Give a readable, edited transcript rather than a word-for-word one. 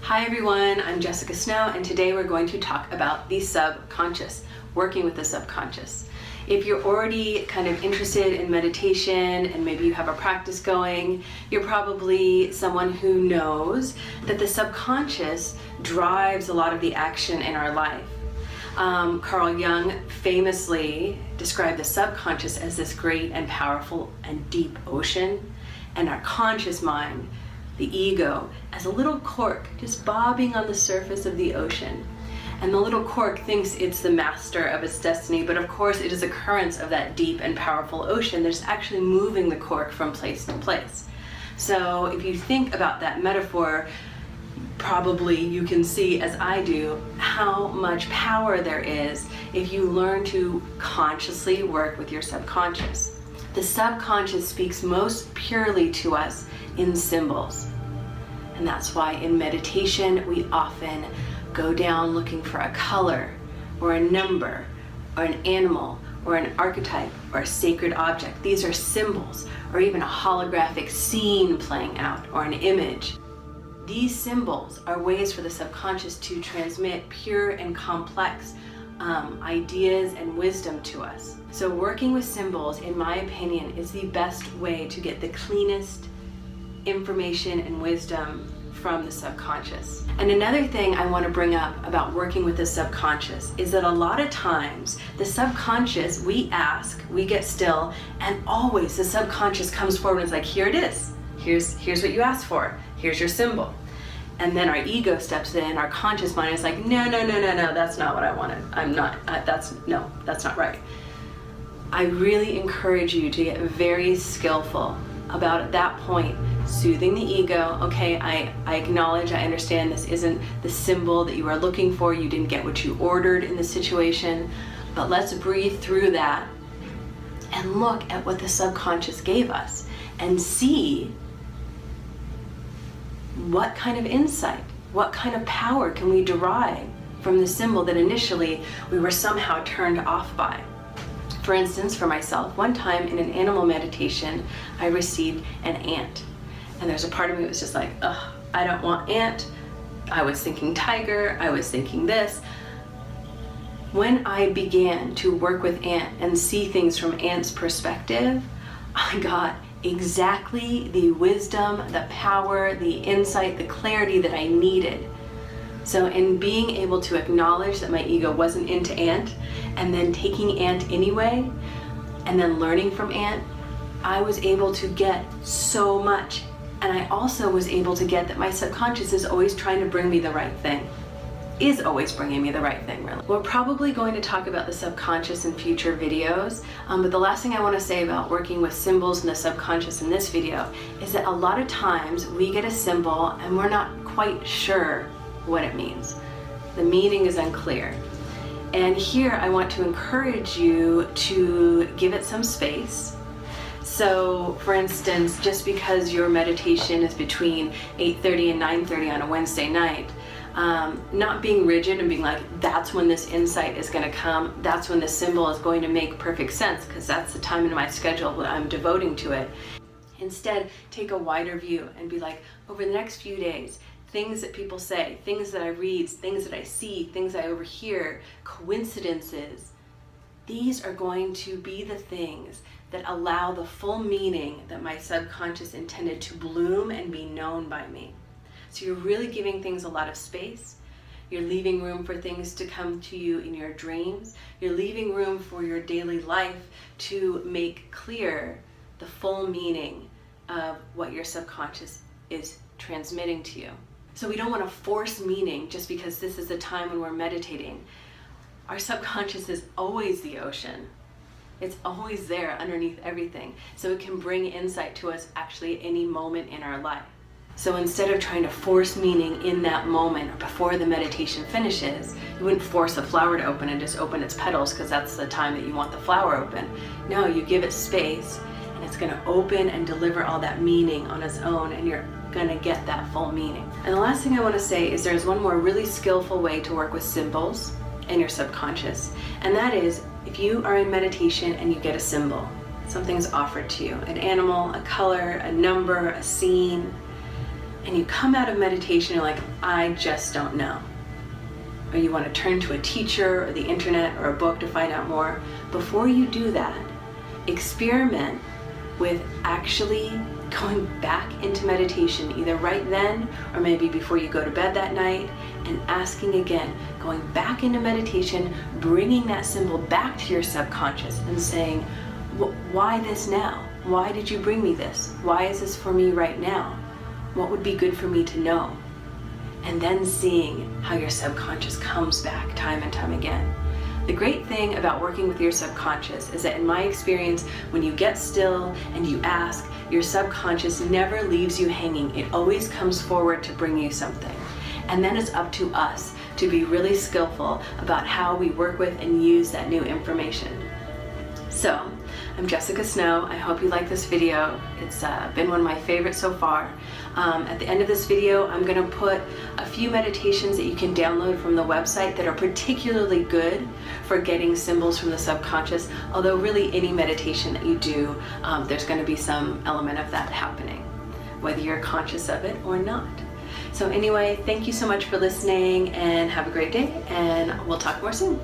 Hi everyone, I'm Jessica Snow, and today we're going to talk about the subconscious, working with the subconscious. If you're already kind of interested in meditation and maybe you have a practice going, you're probably someone who knows that the subconscious drives a lot of the action in our life. Carl Jung famously described the subconscious as this great and powerful and deep ocean, and our conscious mind, the ego, as a little cork just bobbing on the surface of the ocean. And the little cork thinks it's the master of its destiny, but of course it is a current of that deep and powerful ocean that's actually moving the cork from place to place. So if you think about that metaphor, probably you can see, as I do, how much power there is if you learn to consciously work with your subconscious. The subconscious speaks most purely to us in symbols. And that's why in meditation we often go down looking for a color or a number or an animal or an archetype or a sacred object. These are symbols, or even a holographic scene playing out or an image. These symbols are ways for the subconscious to transmit pure and complex ideas and wisdom to us. So working with symbols, in my opinion, is the best way to get the cleanest information and wisdom from the subconscious. And another thing I want to bring up about working with the subconscious is that a lot of times the subconscious, we ask, we get still, and always the subconscious comes forward and is like, here it is. Here's what you asked for. Here's your symbol. And then our ego steps in, our conscious mind is like, no, that's not what I wanted. That's not right. I really encourage you to get very skillful about, at that point, soothing the ego. Okay, I acknowledge, I understand this isn't the symbol that you are looking for. You didn't get what you ordered in the situation, but let's breathe through that and look at what the subconscious gave us and see what kind of insight, what kind of power can we derive from the symbol that initially we were somehow turned off by. For instance, for myself, one time in an animal meditation, I received an ant. And there's a part of me that was just like, ugh, I don't want ant. I was thinking tiger, I was thinking this. When I began to work with ant and see things from ant's perspective, I got exactly the wisdom, the power, the insight, the clarity that I needed. So in being able to acknowledge that my ego wasn't into ant, and then taking ant anyway, and then learning from ant, I was able to get so much. And I also was able to get that my subconscious is always trying to bring me the right thing. Is always bringing me the right thing, really. We're probably going to talk about the subconscious in future videos, but the last thing I want to say about working with symbols and the subconscious in this video is that a lot of times we get a symbol and we're not quite sure what it means. The meaning is unclear. And here I want to encourage you to give it some space. So for instance, just because your meditation is between 8:30 and 9:30 on a Wednesday night, not being rigid and being like, that's when this insight is going to come, that's when this symbol is going to make perfect sense, because that's the time in my schedule that I'm devoting to it. Instead, take a wider view and be like, over the next few days, things that people say, things that I read, things that I see, things I overhear, coincidences, these are going to be the things that allow the full meaning that my subconscious intended to bloom and be known by me. So you're really giving things a lot of space. You're leaving room for things to come to you in your dreams. You're leaving room for your daily life to make clear the full meaning of what your subconscious is transmitting to you. So we don't want to force meaning just because this is the time when we're meditating. Our subconscious is always the ocean. It's always there underneath everything. So it can bring insight to us actually any moment in our life. So instead of trying to force meaning in that moment or before the meditation finishes, you wouldn't force a flower to open and just open its petals because that's the time that you want the flower open. No, you give it space and it's going to open and deliver all that meaning on its own, and you're going to get that full meaning. And the last thing I want to say is there's one more really skillful way to work with symbols in your subconscious, and that is if you are in meditation and you get a symbol, something's offered to you, an animal, a color, a number, a scene, and you come out of meditation, you're like, I just don't know. Or you want to turn to a teacher or the internet or a book to find out more. Before you do that, experiment with actually going back into meditation, either right then or maybe before you go to bed that night, and asking again, going back into meditation, bringing that symbol back to your subconscious and saying, why this now? Why did you bring me this? Why is this for me right now? What would be good for me to know? And then seeing how your subconscious comes back time and time again. The great thing about working with your subconscious is that in my experience, when you get still and you ask, your subconscious never leaves you hanging. It always comes forward to bring you something. And then it's up to us to be really skillful about how we work with and use that new information. So, I'm Jessica Snow. I hope you like this video. It's been one of my favorites so far. At the end of this video, I'm going to put a few meditations that you can download from the website that are particularly good for getting symbols from the subconscious. Although really any meditation that you do, there's going to be some element of that happening, whether you're conscious of it or not. So anyway, thank you so much for listening and have a great day, and we'll talk more soon.